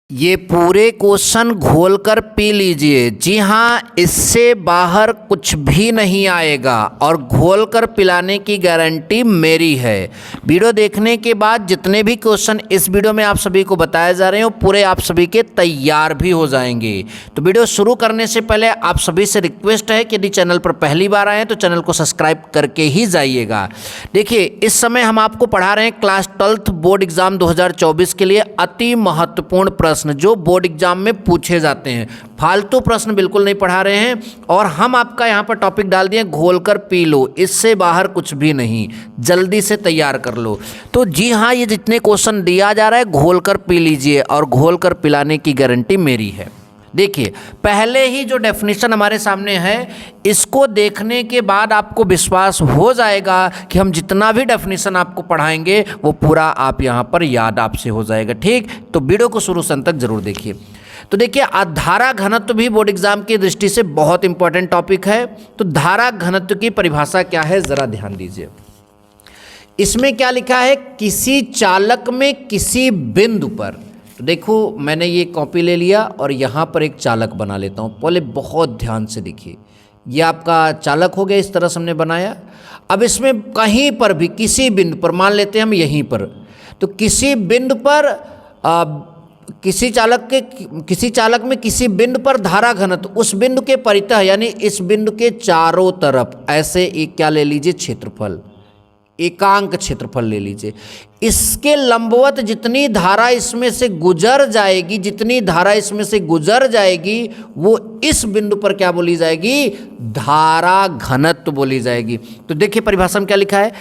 ये पूरे क्वेश्चन घोलकर पी लीजिए। जी हाँ, इससे बाहर कुछ भी नहीं आएगा और घोलकर पिलाने की गारंटी मेरी है। वीडियो देखने के बाद जितने भी क्वेश्चन इस वीडियो में आप सभी को बताए जा रहे हैं वो पूरे आप सभी के तैयार भी हो जाएंगे। तो वीडियो शुरू करने से पहले आप सभी से रिक्वेस्ट है कि यदि चैनल पर पहली बार आए तो चैनल को सब्सक्राइब करके ही जाइएगा। देखिए, इस समय हम आपको पढ़ा रहे हैं क्लास 12th बोर्ड एग्जाम 2024 के लिए अति महत्वपूर्ण प्रश्न जो बोर्ड एग्जाम में पूछे जाते हैं। फालतू प्रश्न बिल्कुल नहीं पढ़ा रहे हैं और हम आपका यहाँ पर टॉपिक डाल दिए घोलकर पी लो, इससे बाहर कुछ भी नहीं, जल्दी से तैयार कर लो। तो जी हाँ, ये जितने क्वेश्चन दिया जा रहा है घोलकर पी लीजिए और घोलकर पिलाने की गारंटी मेरी है। देखिए, पहले ही जो डेफिनेशन हमारे सामने है इसको देखने के बाद आपको विश्वास हो जाएगा कि हम जितना भी डेफिनेशन आपको पढ़ाएंगे वो पूरा आप यहाँ पर याद आपसे हो जाएगा। ठीक, तो वीडियो को शुरू से अंत तक जरूर देखिए। तो देखिए, धारा घनत्व भी बोर्ड एग्जाम की दृष्टि से बहुत इंपॉर्टेंट टॉपिक है। तो धारा घनत्व की परिभाषा क्या है, जरा ध्यान दीजिए। इसमें क्या लिखा है, किसी चालक में किसी बिंदु पर, तो देखो मैंने ये कॉपी ले लिया और यहाँ पर एक चालक बना लेता हूँ। पहले बहुत ध्यान से देखिए, ये आपका चालक हो गया, इस तरह से हमने बनाया। अब इसमें कहीं पर भी किसी बिंदु पर, मान लेते हैं हम यहीं पर, तो किसी बिंदु पर किसी चालक में किसी बिंदु पर धारा घनत्व उस बिंदु के परितः यानी इस बिंदु के चारों तरफ ऐसे एक क्या ले लीजिए, क्षेत्रफल, एकांक क्षेत्रफल ले लीजिए। इसके लंबवत जितनी धारा इसमें से गुजर जाएगी, जितनी धारा इसमें से गुजर जाएगी वो इस बिंदु पर क्या बोली जाएगी, धारा घनत्व बोली जाएगी। तो देखिए परिभाषा में क्या लिखा है,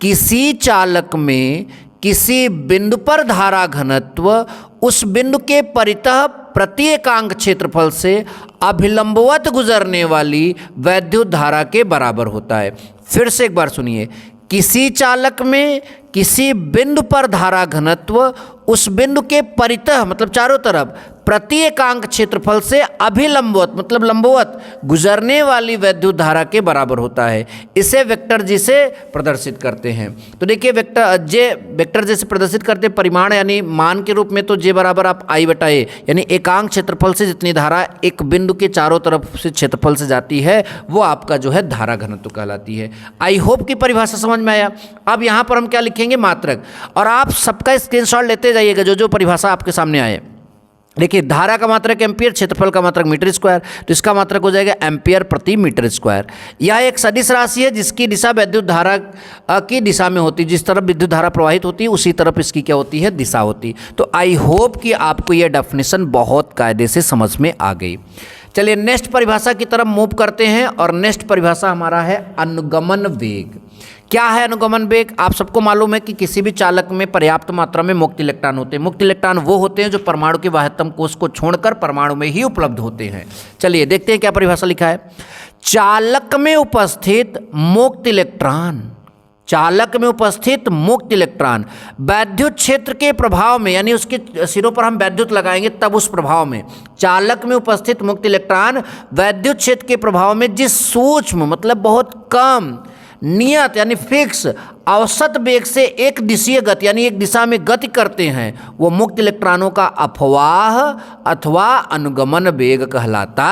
किसी चालक में किसी बिंदु पर धारा घनत्व उस बिंदु के परितः प्रति एकांक क्षेत्रफल से अभिलंबवत गुजरने वाली वैद्युत धारा के बराबर होता है। फिर से एक बार सुनिए, किसी चालक में किसी बिंदु पर धारा घनत्व उस बिंदु के परितः मतलब चारों तरफ प्रति एकांक क्षेत्रफल से अभिलंबवत मतलब लंबवत गुजरने वाली वैद्युत धारा के बराबर होता है। इसे वेक्टर जी से प्रदर्शित करते हैं। तो देखिए, वेक्टर जी से प्रदर्शित करते हैं परिमाण यानी मान के रूप में, तो जे बराबर आप आई बटा ए यानी एकांक क्षेत्रफल से जितनी धारा एक बिंदु के चारों तरफ से क्षेत्रफल से जाती है वो आपका जो है धारा घनत्व कहलाती है। आई होप की परिभाषा समझ में आया। अब यहाँ पर हम क्या लिखेंगे, मात्रक, और आप सबका स्क्रीनशॉट लेते जाइएगा जो जो परिभाषा आपके सामने आए। देखिए, धारा का मात्रक एम्पियर, क्षेत्रफल का मात्रक मीटर स्क्वायर, तो इसका मात्रक हो जाएगा एम्पियर प्रति मीटर स्क्वायर। यह एक सदिश राशि है जिसकी दिशा विद्युत धारा की दिशा में होती है। जिस तरफ विद्युत धारा प्रवाहित होती है उसी तरफ इसकी क्या होती है, दिशा होती। तो आई होप कि आपको यह डेफिनेशन बहुत कायदे से समझ में आ गई। चलिए नेक्स्ट परिभाषा की तरफ मूव करते हैं और नेक्स्ट परिभाषा हमारा है अनुगमन वेग। क्या है अनुगमन वेग? आप सबको मालूम है कि किसी भी चालक में पर्याप्त मात्रा में मुक्त इलेक्ट्रॉन होते हैं। मुक्त इलेक्ट्रॉन वो होते हैं जो परमाणु के बाह्यतम कोश को छोड़कर परमाणु में ही उपलब्ध होते हैं। चलिए देखते हैं क्या परिभाषा लिखा है। चालक में उपस्थित मुक्त इलेक्ट्रॉन, चालक में उपस्थित मुक्त इलेक्ट्रॉन वैद्युत क्षेत्र के प्रभाव में, यानी उसके सिरों पर हम वैद्युत लगाएंगे तब उस प्रभाव में, चालक में उपस्थित मुक्त इलेक्ट्रॉन वैद्युत क्षेत्र के प्रभाव में जिस सूक्ष्म मतलब बहुत कम नियत यानी फिक्स औसत वेग से एक दिशीय गति यानी एक दिशा में गति करते हैं वो मुक्त इलेक्ट्रॉनों का अपवाह अथवा अनुगमन वेग कहलाता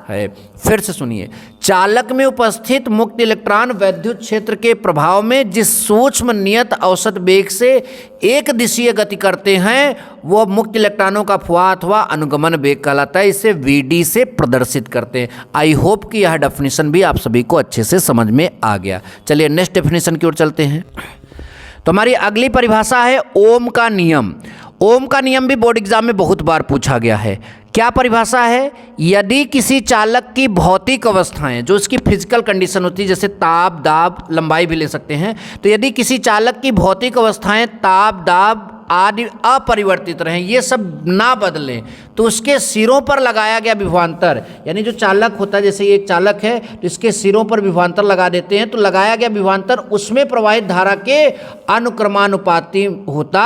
है। फिर से सुनिए, चालक में उपस्थित मुक्त इलेक्ट्रॉन वैद्युत क्षेत्र के प्रभाव में जिस सूक्ष्म नियत औसत वेग से एक दिशीय गति करते हैं वो मुक्त इलेक्ट्रॉनों का अपवाह अथवा अनुगमन वेग कहलाता है। इसे वीडी से प्रदर्शित करते हैं। आई होप कि यह डेफिनेशन भी आप सभी को अच्छे से समझ में आ गया। चलिए नेक्स्ट डेफिनेशन की ओर चलते हैं। तो हमारी अगली परिभाषा है ओम का नियम। ओम का नियम भी बोर्ड एग्जाम में बहुत बार पूछा गया है। क्या परिभाषा है, यदि किसी चालक की भौतिक अवस्थाएं जो उसकी फिजिकल कंडीशन होती है, जैसे ताप, दाब, लंबाई भी ले सकते हैं, तो यदि किसी चालक की भौतिक अवस्थाएं ताप, दाब आदि अपरिवर्तित रहें, ये सब ना बदलें, तो उसके सिरों पर लगाया गया विभवांतर, यानी जो चालक होता है, जैसे ये एक चालक है तो इसके सिरों पर विभवांतर लगा देते हैं, तो लगाया गया विभवांतर उसमें प्रवाहित धारा के अनुक्रमानुपाती होता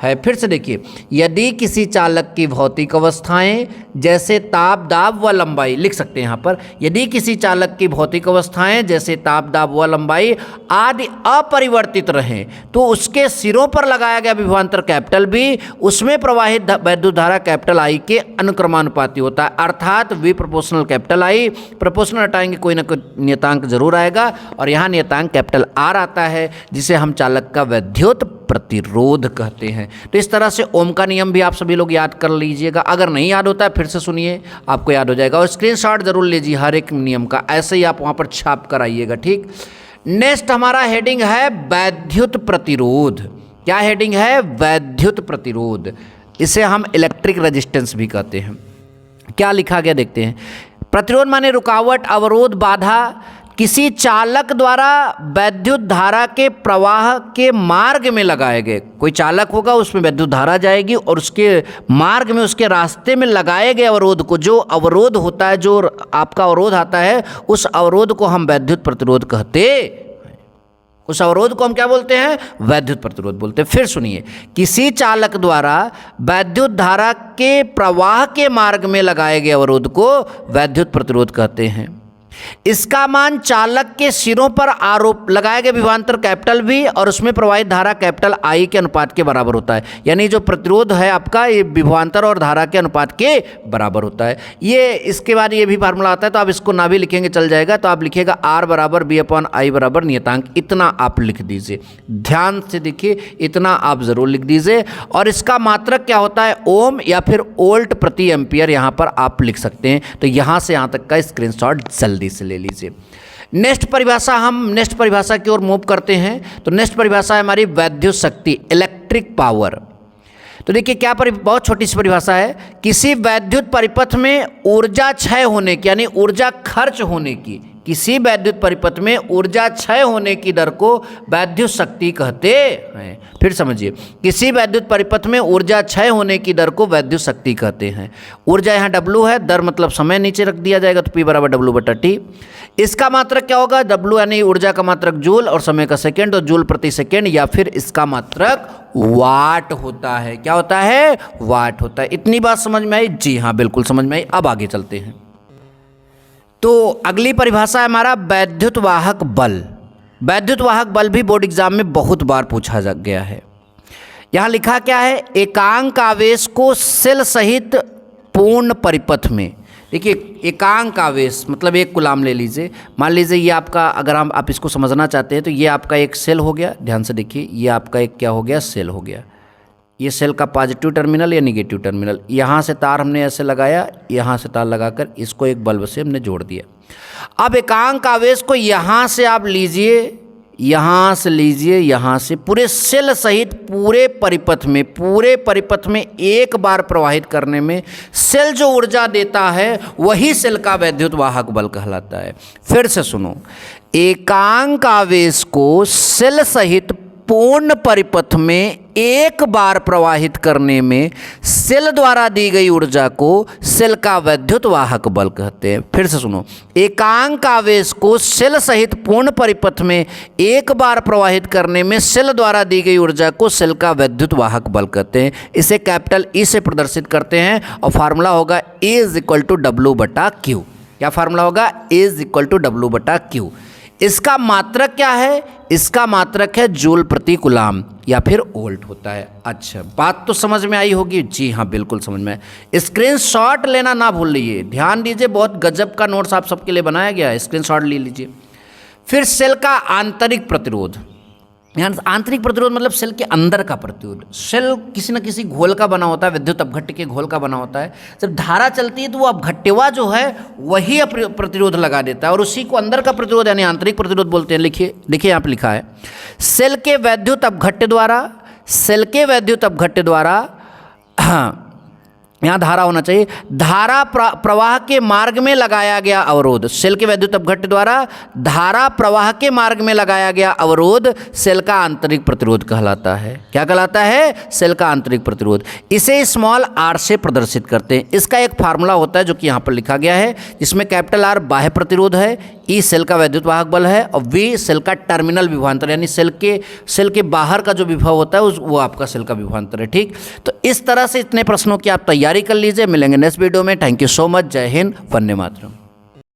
है। फिर से देखिए, यदि किसी चालक की भौतिक अवस्थाएं जैसे ताप, दाब व लंबाई, लिख सकते हैं यहाँ पर, यदि किसी चालक की भौतिक अवस्थाएं जैसे ताप, दाब व लंबाई आदि अपरिवर्तित रहें तो उसके सिरों पर लगाया गया विभवांतर कैपिटल बी, उसमें प्रवाहित वैद्युत धारा कैपिटल आई के अनुक्रमानुपाती होता है, अर्थात V proportional capital I. Proportional हटाएंगे कोई ना कोई नियतांक जरूर आएगा, और यहाँ नियतांक कैपिटल आर आता है, जिसे हम चालक का वैद्युत प्रतिरोध कहते हैं। तो इस तरह से ओम का नियम भी आप सभी लोग याद कर लीजिएगा। अगर नहीं याद होता है फिर से सुनिए, आपको याद हो जाएगा। और स्क्रीनशॉट जरूर लीजिए हर एक नियम का, ऐसे ही आप वहाँ पर छाप कर आइएगा, ठीक। नेक्स्ट हमारा हेडिंग है वैद्युत प्रतिरोध। क्या हेडिंग है? वैद्युत प्रतिरोध। इसे हम इलेक्ट्रिक रेजिस्टेंस भी कहते हैं। क्या लिखा गया देखते हैं। प्रतिरोध माने रुकावट, अवरोध, बाधा किसी चालक द्वारा वैद्युत धारा के प्रवाह के मार्ग में लगाए गए। कोई चालक होगा, उसमें वैद्युत धारा जाएगी और उसके मार्ग में, उसके रास्ते में लगाए गए अवरोध को, जो अवरोध होता है, जो आपका अवरोध आता है, उस अवरोध को हम वैद्युत प्रतिरोध कहते हैं। उस अवरोध को हम क्या बोलते हैं? वैद्युत प्रतिरोध बोलते हैं। फिर सुनिए, किसी चालक द्वारा वैद्युत धारा के प्रवाह के मार्ग में लगाए गए अवरोध को वैद्युत प्रतिरोध कहते हैं। इसका मान चालक के सिरों पर आरोप लगाए गए विभवांतर कैपिटल वी और उसमें प्रवाहित धारा कैपिटल आई के अनुपात के बराबर होता है। यानी जो प्रतिरोध है आपका, ये विभवांतर और धारा के अनुपात के बराबर होता है। ये इसके बाद ये भी फार्मूला आता है, तो आप इसको ना भी लिखेंगे चल जाएगा। तो आप लिखिएगा आर बराबर बी अपॉन आई बराबर नियतांक, इतना आप लिख दीजिए। ध्यान से देखिए, इतना आप जरूर लिख दीजिए। और इसका मात्रक क्या होता है? ओम या फिर वोल्ट प्रति एम्पियर, यहाँ पर आप लिख सकते हैं। तो यहाँ से यहाँ तक का स्क्रीनशॉट जल्दी से ले लीजिए। नेक्स्ट परिभाषा, हम नेक्स्ट परिभाषा की ओर मूव करते हैं। तो नेक्स्ट परिभाषा है हमारी वैद्युत शक्ति, इलेक्ट्रिक पावर। तो देखिए क्या बहुत छोटी सी परिभाषा है। किसी वैद्युत परिपथ में ऊर्जा क्षय होने की, यानी ऊर्जा खर्च होने की, किसी वैद्युत परिपथ में ऊर्जा क्षय होने की दर को वैद्युत शक्ति कहते हैं। फिर समझिए, किसी वैद्युत परिपथ में ऊर्जा क्षय होने की दर को वैद्युत शक्ति कहते हैं। ऊर्जा यहाँ W है, दर मतलब समय नीचे रख दिया जाएगा, तो P बराबर W/T। इसका मात्रक क्या होगा? W यानी ऊर्जा का मात्रक जूल और समय का सेकेंड, तो जूल प्रति सेकेंड, या फिर इसका मात्रक वाट होता है। क्या होता है? वाट होता है। इतनी बात समझ में आई? जी हाँ, बिल्कुल समझ में आई। अब आगे चलते हैं। तो अगली परिभाषा है हमारा वैद्युत वाहक बल। वैद्युत वाहक बल भी बोर्ड एग्जाम में बहुत बार पूछा गया है। यहाँ लिखा क्या है? एकांक आवेश को सेल सहित पूर्ण परिपथ में। देखिए, एकांक आवेश मतलब एक कूलाम ले लीजिए। मान लीजिए ये आपका, अगर आप इसको समझना चाहते हैं तो ये आपका एक सेल हो गया। ध्यान से देखिए, ये आपका एक क्या हो गया? सेल हो गया। ये सेल का पॉजिटिव टर्मिनल या निगेटिव टर्मिनल, यहाँ से तार हमने ऐसे लगाया, यहाँ से तार लगाकर इसको एक बल्ब से हमने जोड़ दिया। अब एकांक आवेश को यहाँ से आप लीजिए, यहाँ से लीजिए, यहाँ से पूरे सेल सहित पूरे परिपथ में एक बार प्रवाहित करने में सेल जो ऊर्जा देता है वही सेल का वैद्युत वाहक बल कहलाता है। फिर से सुनो, एकांक आवेश को सेल सहित पूर्ण परिपथ में एक बार प्रवाहित करने में सेल द्वारा दी गई ऊर्जा को सेल का वैद्युत वाहक बल कहते हैं। फिर से सुनो, एकांक आवेश को सेल सहित पूर्ण परिपथ में एक बार प्रवाहित करने में सेल द्वारा दी गई ऊर्जा को सेल का वैद्युत वाहक बल कहते हैं। इसे कैपिटल ई से प्रदर्शित करते हैं और फार्मूला होगा E = W/Q। क्या फार्मूला होगा? E = W/Q। इसका मात्रक क्या है? इसका मात्रक है जूल प्रति कूलाम या फिर वोल्ट होता है। अच्छा, बात तो समझ में आई होगी? जी हाँ, बिल्कुल समझ में आई। स्क्रीनशॉट लेना ना भूलिए, ध्यान दीजिए, बहुत गजब का नोट्स आप सबके लिए बनाया गया है, स्क्रीनशॉट ले लीजिए। फिर सेल का आंतरिक प्रतिरोध। यहाँ आंतरिक प्रतिरोध मतलब सेल के अंदर का प्रतिरोध। सेल किसी न किसी घोल का बना होता है, विद्युत अपघट्य के घोल का बना होता है। जब धारा चलती है तो वो अपघट्यवा जो है वही प्रतिरोध लगा देता है और उसी को अंदर का प्रतिरोध यानी आंतरिक प्रतिरोध बोलते हैं। लिखिए, देखिए यहाँ पे लिखा है, सेल के वैद्युत अपघट्य द्वारा हाँ, यहाँ धारा होना चाहिए, धारा प्रवाह के मार्ग में लगाया गया अवरोध। सेल के वैद्युत अपघट्य द्वारा धारा प्रवाह के मार्ग में लगाया गया अवरोध सेल का आंतरिक प्रतिरोध कहलाता है। क्या कहलाता है? सेल का आंतरिक प्रतिरोध। इसे स्मॉल r से प्रदर्शित करते हैं। इसका एक फार्मूला होता है जो कि यहाँ पर लिखा गया है, जिसमें कैपिटल R बाह्य प्रतिरोध है, E सेल का वैद्युत वाहक बल है और V सेल का टर्मिनल विभवांतर यानी सेल के बाहर का जो विभव होता है वो आपका सेल का विभवांतर है। ठीक, तो इस तरह से इतने प्रश्नों की आप तैयारी कर लीजिए। मिलेंगे नेक्स्ट वीडियो में। Thank you so much. जय हिंद, वंदे मातरम।